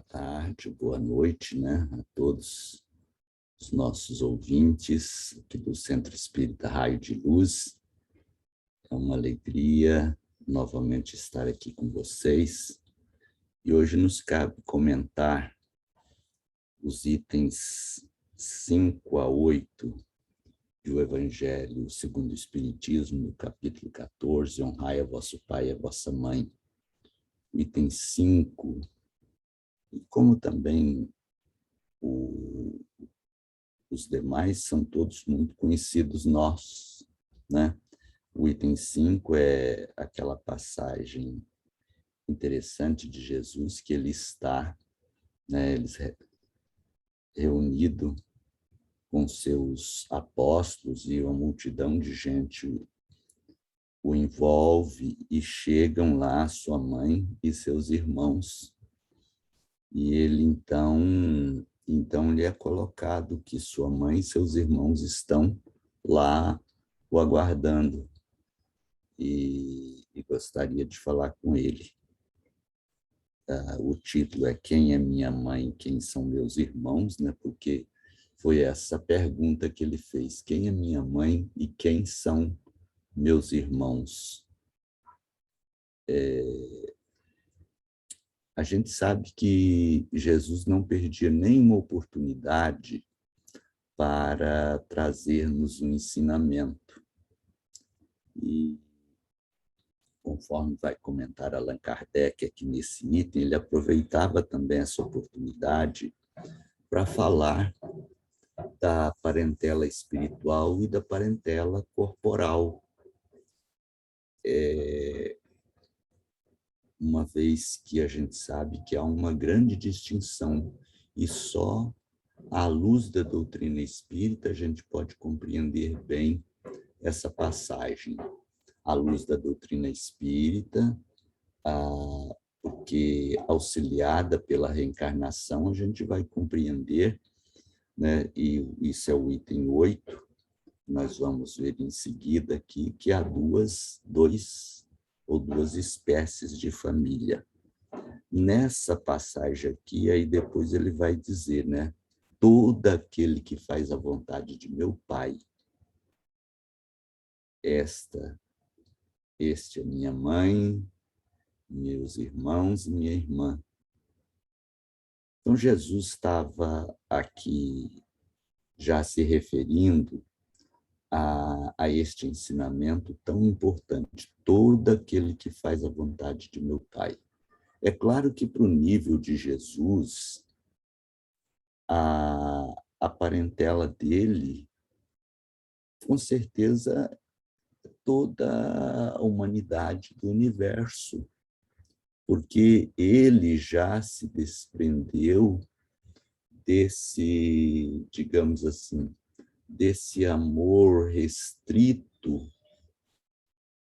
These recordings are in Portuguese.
tarde, boa noite, né, a todos os nossos ouvintes aqui do Centro Espírita Raio de Luz. É uma alegria novamente estar aqui com vocês. E hoje nos cabe comentar os itens 5 a 8 do Evangelho segundo o Espiritismo, no capítulo 14, honrai a vosso pai e a vossa mãe. O item 5, e como também os demais são todos muito conhecidos nossos, né? O item 5 é aquela passagem interessante de Jesus, que ele está, né, reunido com seus apóstolos e uma multidão de gente o envolve e chegam lá sua mãe e seus irmãos. E ele então lhe é colocado que sua mãe e seus irmãos estão lá o aguardando e gostaria de falar com ele. O título é Quem é minha mãe, quem são meus irmãos, né? Porque foi essa pergunta que ele fez: quem é minha mãe e quem são meus irmãos? A gente sabe que Jesus não perdia nenhuma oportunidade para trazer-nos um ensinamento. E, conforme vai comentar Allan Kardec aqui nesse item, ele aproveitava também essa oportunidade para falar da parentela espiritual e da parentela corporal. Uma vez que a gente sabe que há uma grande distinção, e só à luz da doutrina espírita a gente pode compreender bem essa passagem. À luz da doutrina espírita, porque auxiliada pela reencarnação, a gente vai compreender, né, e isso é o item 8, nós vamos ver em seguida aqui, que há duas espécies de família. Nessa passagem aqui, aí depois ele vai dizer, né, todo aquele que faz a vontade de meu Pai, este é minha mãe, meus irmãos e minha irmã. Então, Jesus estava aqui já se referindo a este ensinamento tão importante, todo aquele que faz a vontade de meu Pai. É claro que para o nível de Jesus, a parentela dele, com certeza, toda a humanidade do universo, porque ele já se desprendeu desse, digamos assim, desse amor restrito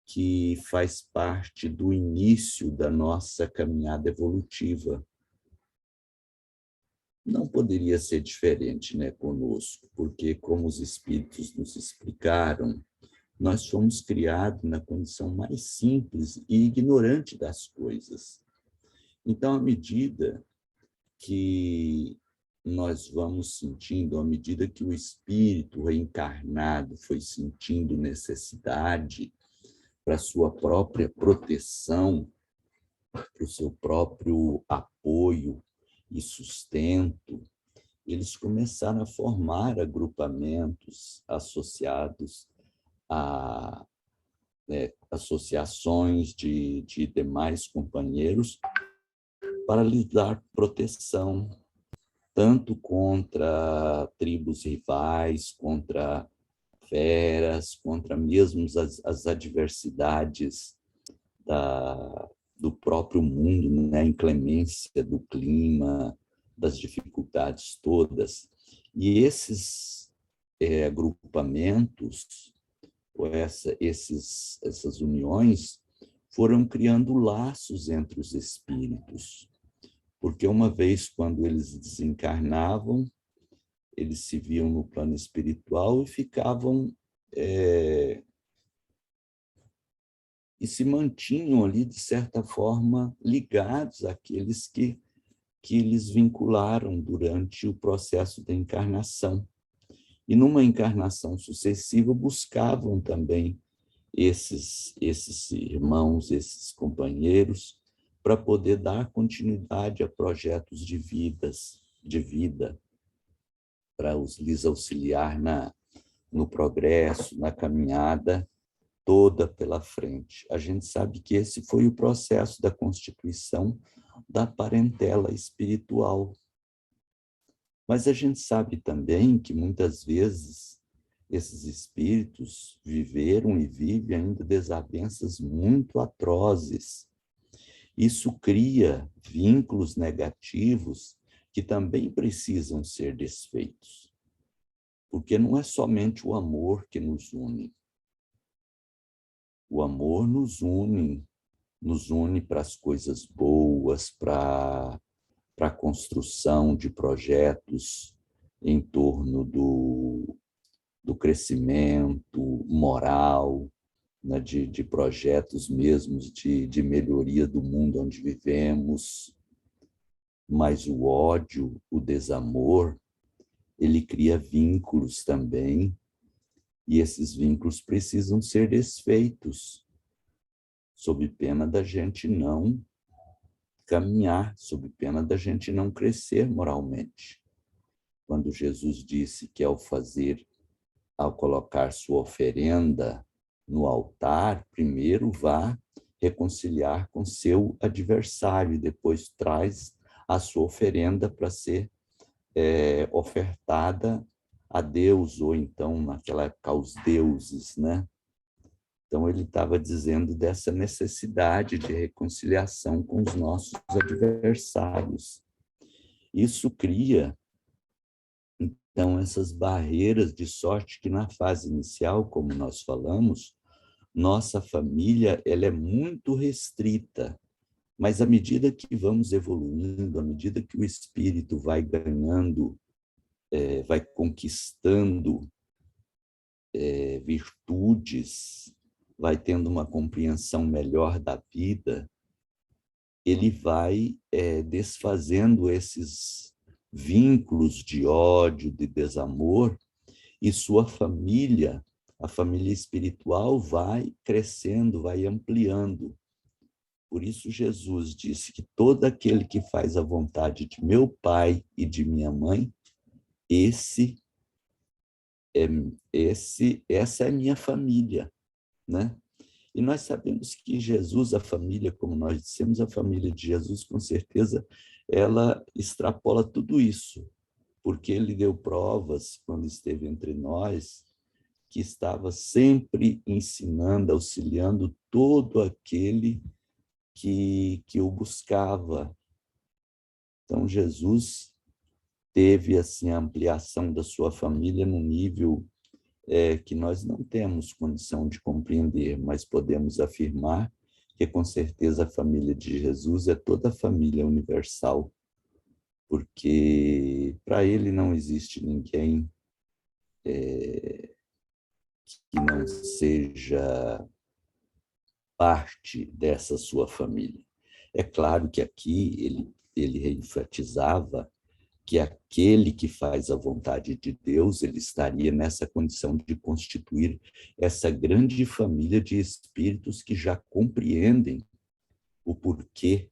que faz parte do início da nossa caminhada evolutiva. Não poderia ser diferente, né, conosco, porque, como os espíritos nos explicaram, nós fomos criados na condição mais simples e ignorante das coisas. Então, à medida que nós vamos sentindo, à medida que o espírito reencarnado foi sentindo necessidade para a sua própria proteção, para o seu próprio apoio e sustento, eles começaram a formar agrupamentos associados a associações de demais companheiros para lhes dar proteção, tanto contra tribos rivais, contra feras, contra mesmo as adversidades do próprio mundo, né? A inclemência do clima, das dificuldades todas. E esses agrupamentos, ou essas uniões, foram criando laços entre os espíritos, porque uma vez, quando eles desencarnavam, eles se viam no plano espiritual e ficavam e se mantinham ali, de certa forma, ligados àqueles que que eles vincularam durante o processo da encarnação. E numa encarnação sucessiva buscavam também esses irmãos, esses companheiros, para poder dar continuidade a projetos de vida, para lhes auxiliar no progresso, na caminhada toda pela frente. A gente sabe que esse foi o processo da constituição da parentela espiritual. Mas a gente sabe também que muitas vezes esses espíritos viveram e vivem ainda desavenças muito atrozes. Isso cria vínculos negativos que também precisam ser desfeitos. Porque não é somente o amor que nos une. O amor nos une para as coisas boas, para a construção de projetos em torno do crescimento moral, né, de projetos mesmos de melhoria do mundo onde vivemos. Mas o ódio, o desamor, ele cria vínculos também, e esses vínculos precisam ser desfeitos, sob pena da gente não caminhar, sob pena da gente não crescer moralmente. Quando Jesus disse que ao colocar sua oferenda no altar, primeiro vá reconciliar com seu adversário e depois traz a sua oferenda para ser ofertada a Deus, ou então, naquela época, aos deuses, né? Então, ele estava dizendo dessa necessidade de reconciliação com os nossos adversários. Isso cria, então, essas barreiras, de sorte que na fase inicial, como nós falamos, nossa família ela é muito restrita, mas à medida que vamos evoluindo, à medida que o espírito vai ganhando, vai conquistando virtudes, vai tendo uma compreensão melhor da vida, ele vai desfazendo esses vínculos de ódio, de desamor, e sua família, a família espiritual, vai crescendo, vai ampliando. Por isso Jesus disse que todo aquele que faz a vontade de meu Pai e de minha mãe, essa é a minha família, né? E nós sabemos que Jesus, a família, como nós dissemos, a família de Jesus, com certeza, ela extrapola tudo isso, porque ele deu provas, quando esteve entre nós, que estava sempre ensinando, auxiliando todo aquele que o buscava. Então, Jesus teve assim, a ampliação da sua família num nível que nós não temos condição de compreender, mas podemos afirmar que, com certeza, a família de Jesus é toda a família universal, porque para ele não existe ninguém que não seja parte dessa sua família. É claro que aqui ele enfatizava que aquele que faz a vontade de Deus, ele estaria nessa condição de constituir essa grande família de espíritos que já compreendem o porquê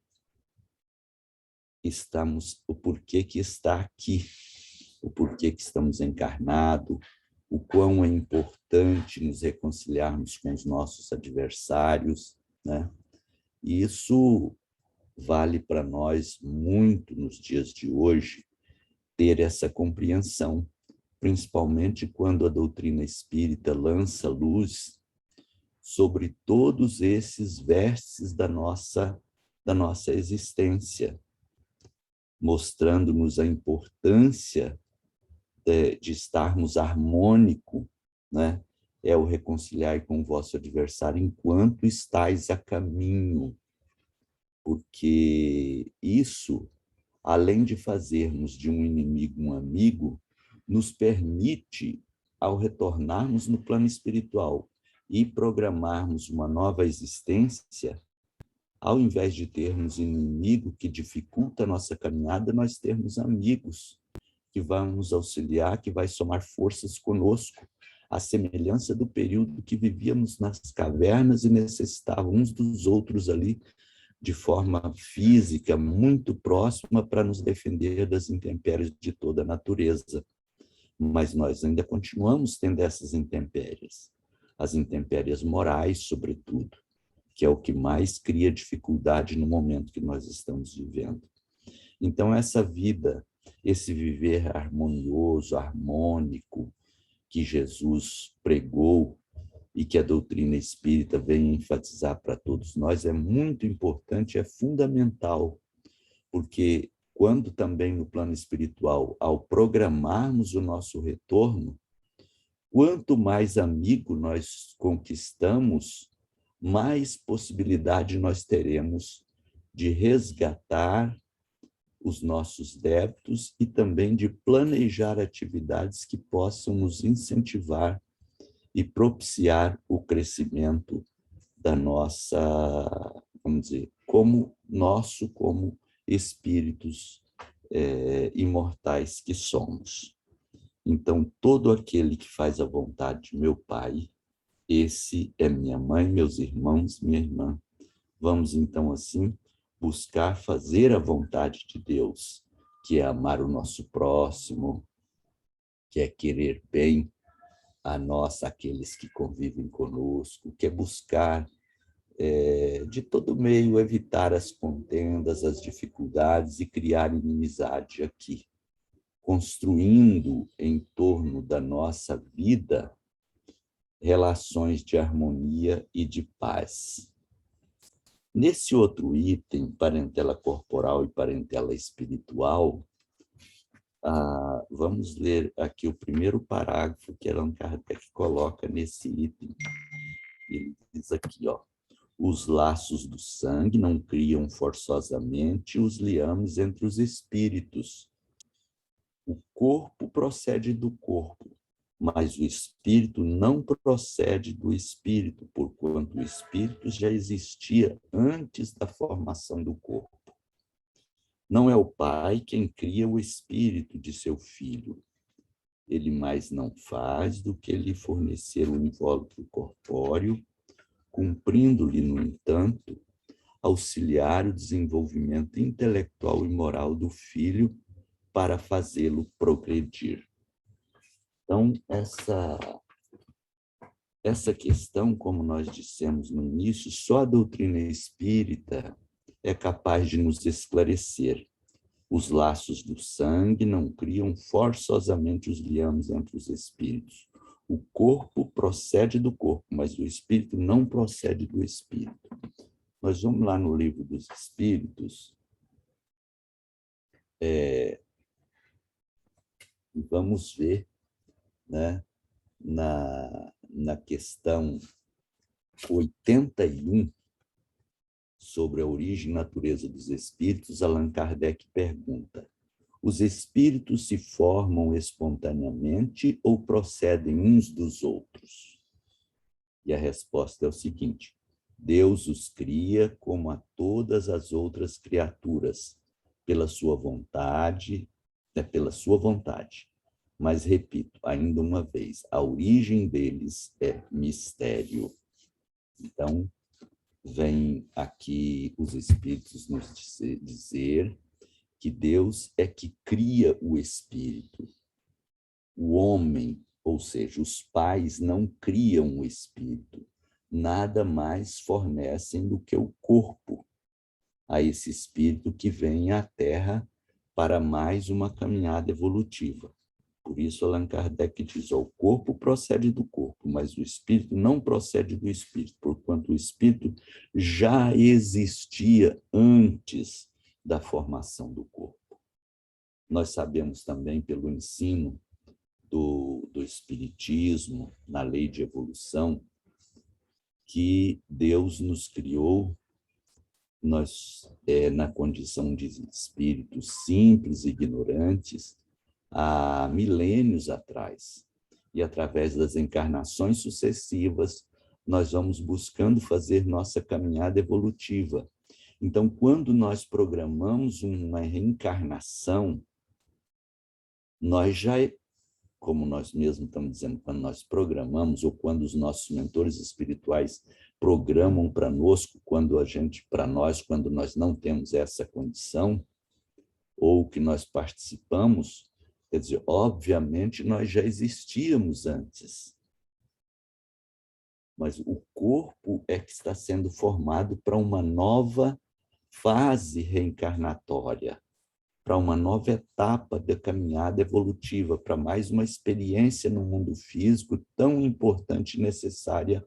que está aqui, o porquê que estamos encarnados, o quão é importante nos reconciliarmos com os nossos adversários, né? E isso vale para nós muito nos dias de hoje, ter essa compreensão, principalmente quando a doutrina espírita lança luz sobre todos esses vértices da nossa existência, mostrando-nos a importância de estarmos harmônico, né? É o reconciliar com o vosso adversário enquanto estáis a caminho, porque isso, além de fazermos de um inimigo um amigo, nos permite, ao retornarmos no plano espiritual e programarmos uma nova existência, Ao invés de termos inimigo que dificulta a nossa caminhada, nós temos amigos que vão nos auxiliar, que vai somar forças conosco, à semelhança do período que vivíamos nas cavernas e necessitávamos uns dos outros ali, de forma física, muito próxima, para nos defender das intempéries de toda a natureza. Mas nós ainda continuamos tendo essas intempéries, as intempéries morais, sobretudo, que é o que mais cria dificuldade no momento que nós estamos vivendo. Então, essa vida, esse viver harmonioso, harmônico, que Jesus pregou e que a doutrina espírita vem enfatizar para todos nós, é muito importante, é fundamental, porque quando também no plano espiritual, ao programarmos o nosso retorno, quanto mais amigo nós conquistamos, mais possibilidade nós teremos de resgatar os nossos débitos e também de planejar atividades que possam nos incentivar e propiciar o crescimento da nossa, vamos dizer, como espíritos imortais que somos. Então, todo aquele que faz a vontade de meu Pai, esse é minha mãe, meus irmãos, minha irmã. Vamos, então, assim, buscar fazer a vontade de Deus, que é amar o nosso próximo, que é querer bem a nós, aqueles que convivem conosco, que é buscar, de todo meio, evitar as contendas, as dificuldades e criar inimizade aqui, construindo em torno da nossa vida relações de harmonia e de paz. Nesse outro item, parentela corporal e parentela espiritual, vamos ler aqui o primeiro parágrafo que Allan Kardec coloca nesse item. Ele diz aqui, os laços do sangue não criam forçosamente os liames entre os espíritos. O corpo procede do corpo, mas o espírito não procede do espírito, porquanto o espírito já existia antes da formação do corpo. Não é o pai quem cria o espírito de seu filho. Ele mais não faz do que lhe fornecer o invólucro corpóreo, cumprindo-lhe, no entanto, auxiliar o desenvolvimento intelectual e moral do filho para fazê-lo progredir. Então, essa questão, como nós dissemos no início, só a doutrina espírita é capaz de nos esclarecer. Os laços do sangue não criam forçosamente os liames entre os espíritos. O corpo procede do corpo, mas o espírito não procede do espírito. Nós vamos lá no Livro dos Espíritos, e vamos ver, né, na questão 81, sobre a origem e natureza dos espíritos, Allan Kardec pergunta: os espíritos se formam espontaneamente ou procedem uns dos outros? E a resposta é o seguinte: Deus os cria como a todas as outras criaturas, pela sua vontade, Mas, repito, ainda uma vez, a origem deles é mistério. Então, vem aqui os espíritos nos dizer que Deus é que cria o espírito. O homem, ou seja, os pais não criam o espírito, nada mais fornecem do que o corpo a esse espírito que vem à Terra para mais uma caminhada evolutiva. Por isso, Allan Kardec diz: o corpo procede do corpo, mas o espírito não procede do espírito, porquanto o espírito já existia antes da formação do corpo. Nós sabemos também, pelo ensino do espiritismo, na lei de evolução, que Deus nos criou, nós, na condição de espíritos simples e ignorantes, há milênios atrás. E através das encarnações sucessivas, nós vamos buscando fazer nossa caminhada evolutiva. Então, quando nós programamos uma reencarnação, nós já, como nós mesmos estamos dizendo, quando nós programamos, ou quando os nossos mentores espirituais programam para nós, quando nós não temos essa condição, ou que nós participamos, quer dizer, obviamente nós já existíamos antes, mas o corpo é que está sendo formado para uma nova fase reencarnatória, para uma nova etapa da caminhada evolutiva, para mais uma experiência no mundo físico tão importante e necessária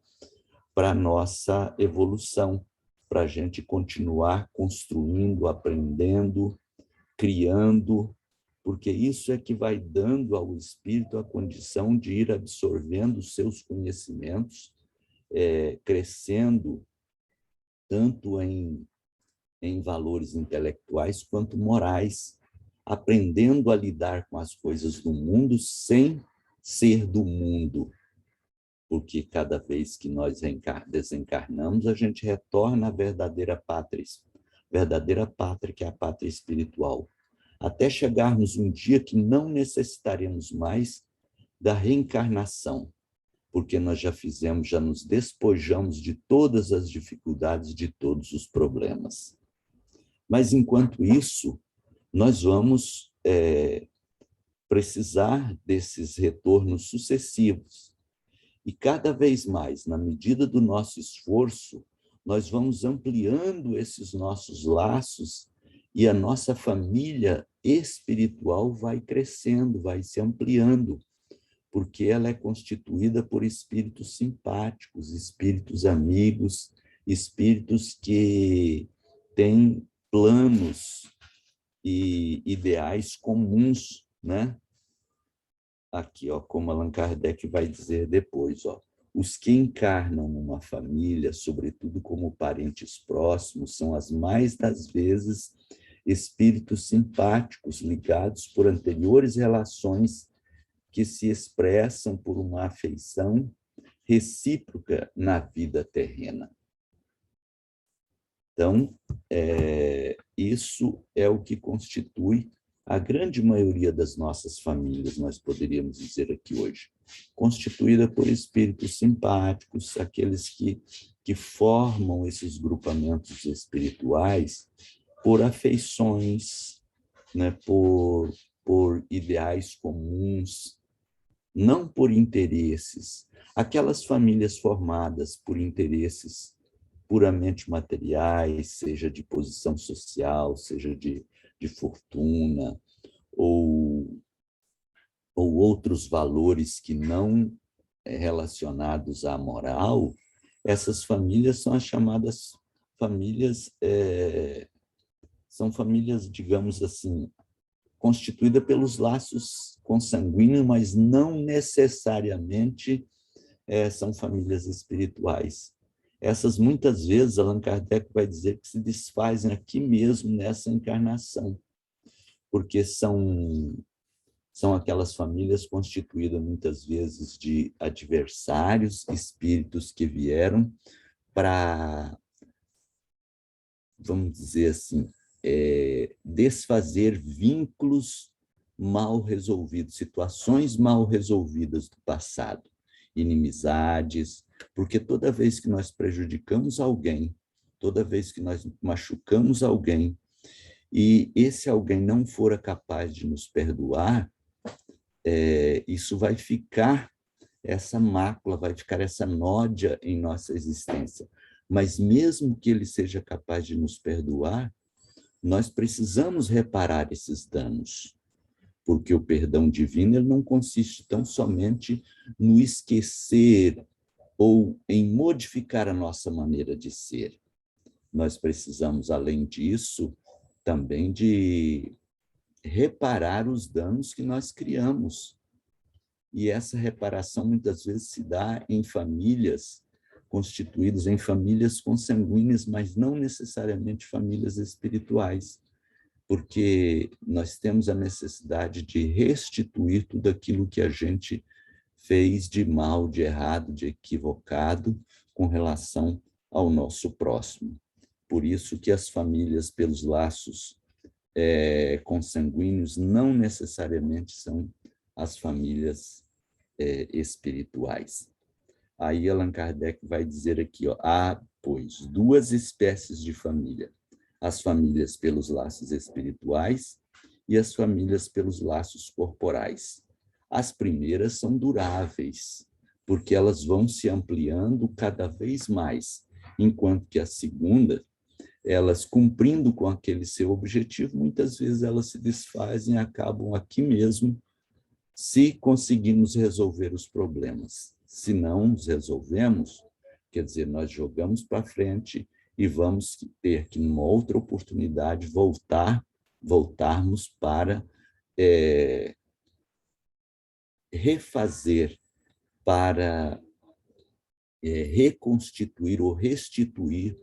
para a nossa evolução, para a gente continuar construindo, aprendendo, criando, porque isso é que vai dando ao espírito a condição de ir absorvendo os seus conhecimentos, crescendo tanto em valores intelectuais quanto morais, aprendendo a lidar com as coisas do mundo sem ser do mundo, porque cada vez que nós desencarnamos, a gente retorna à verdadeira pátria que é a pátria espiritual, até chegarmos um dia que não necessitaremos mais da reencarnação, porque nós já nos despojamos de todas as dificuldades, de todos os problemas. Mas, enquanto isso, nós vamos precisar desses retornos sucessivos. E cada vez mais, na medida do nosso esforço, nós vamos ampliando esses nossos laços e a nossa família espiritual vai crescendo, vai se ampliando, porque ela é constituída por espíritos simpáticos, espíritos amigos, espíritos que têm planos e ideais comuns, né? Aqui, ó, como Allan Kardec vai dizer depois, ó, os que encarnam numa família, sobretudo como parentes próximos, são as mais das vezes espíritos simpáticos ligados por anteriores relações que se expressam por uma afeição recíproca na vida terrena. Então, isso é o que constitui a grande maioria das nossas famílias, nós poderíamos dizer aqui hoje, constituída por espíritos simpáticos, aqueles que formam esses grupamentos espirituais por afeições, né, por ideais comuns, não por interesses. Aquelas famílias formadas por interesses puramente materiais, seja de posição social, seja de fortuna, ou outros valores que não relacionados à moral, essas famílias são as chamadas famílias, são famílias, digamos assim, constituídas pelos laços consanguíneos, mas não necessariamente são famílias espirituais. Essas, muitas vezes, Allan Kardec vai dizer que se desfazem aqui mesmo, nessa encarnação, porque são aquelas famílias constituídas, muitas vezes, de adversários, espíritos que vieram para, vamos dizer assim, desfazer vínculos mal resolvidos, situações mal resolvidas do passado, inimizades, porque toda vez que nós prejudicamos alguém, toda vez que nós machucamos alguém, e esse alguém não for capaz de nos perdoar, isso vai ficar, essa mácula, vai ficar essa nódia em nossa existência. Mas mesmo que ele seja capaz de nos perdoar, nós precisamos reparar esses danos, porque o perdão divino ele não consiste tão somente no esquecer ou em modificar a nossa maneira de ser. Nós precisamos, além disso, também de reparar os danos que nós criamos. E essa reparação, muitas vezes, se dá em famílias constituídas, em famílias consanguíneas, mas não necessariamente famílias espirituais, porque nós temos a necessidade de restituir tudo aquilo que a gente fez de mal, de errado, de equivocado com relação ao nosso próximo. por isso que as famílias pelos laços consanguíneos não necessariamente são as famílias espirituais. Aí Allan Kardec vai dizer aqui, ó, há, pois, duas espécies de família: as famílias pelos laços espirituais e as famílias pelos laços corporais. As primeiras são duráveis, porque elas vão se ampliando cada vez mais, enquanto que a segunda, elas cumprindo com aquele seu objetivo, muitas vezes elas se desfazem e acabam aqui mesmo, se conseguirmos resolver os problemas. Se não os resolvemos, quer dizer, nós jogamos para frente e vamos ter que, numa outra oportunidade, voltarmos para refazer, para reconstituir ou restituir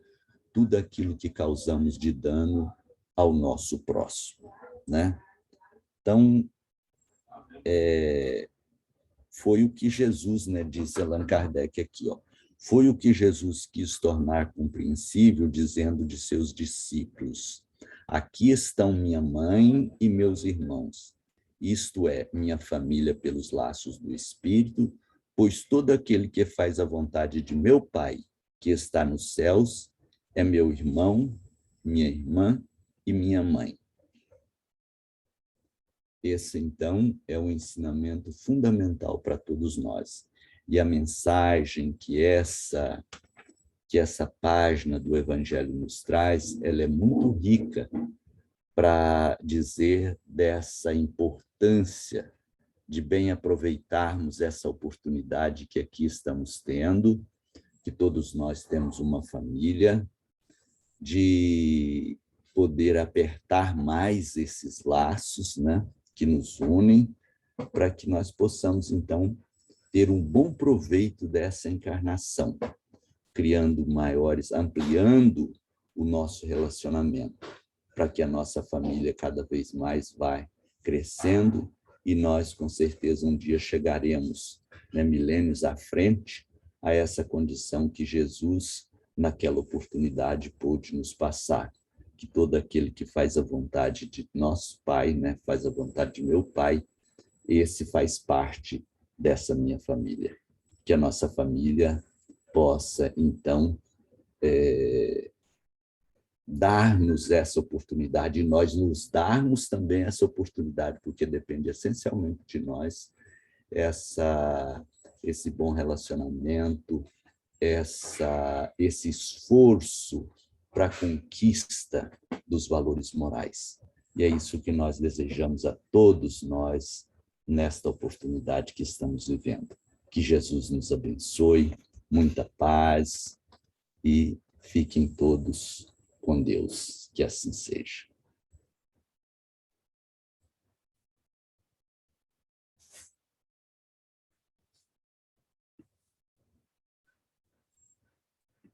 tudo aquilo que causamos de dano ao nosso próximo, né? Então, foi o que Jesus, né, disse Allan Kardec aqui, ó, foi o que Jesus quis tornar compreensível, dizendo de seus discípulos: aqui estão minha mãe e meus irmãos, isto é, minha família pelos laços do Espírito, pois todo aquele que faz a vontade de meu Pai, que está nos céus, é meu irmão, minha irmã e minha mãe. Esse, então, é um ensinamento fundamental para todos nós. E a mensagem que essa página do Evangelho nos traz, ela é muito rica para dizer dessa importância de bem aproveitarmos essa oportunidade que aqui estamos tendo, que todos nós temos uma família, de poder apertar mais esses laços, né, que nos unem, para que nós possamos, então, ter um bom proveito dessa encarnação, criando maiores, ampliando o nosso relacionamento, para que a nossa família cada vez mais vá crescendo e nós, com certeza, um dia chegaremos, né, milênios à frente, a essa condição que Jesus, naquela oportunidade, pôde nos passar, que todo aquele que faz a vontade de nosso Pai, né, faz a vontade de meu Pai, esse faz parte dessa minha família. Que a nossa família possa, então, dar-nos essa oportunidade e nós nos darmos também essa oportunidade, porque depende essencialmente de nós, esse bom relacionamento, esse esforço para a conquista dos valores morais. E é isso que nós desejamos a todos nós nesta oportunidade que estamos vivendo. Que Jesus nos abençoe, muita paz e fiquem todos com Deus, que assim seja.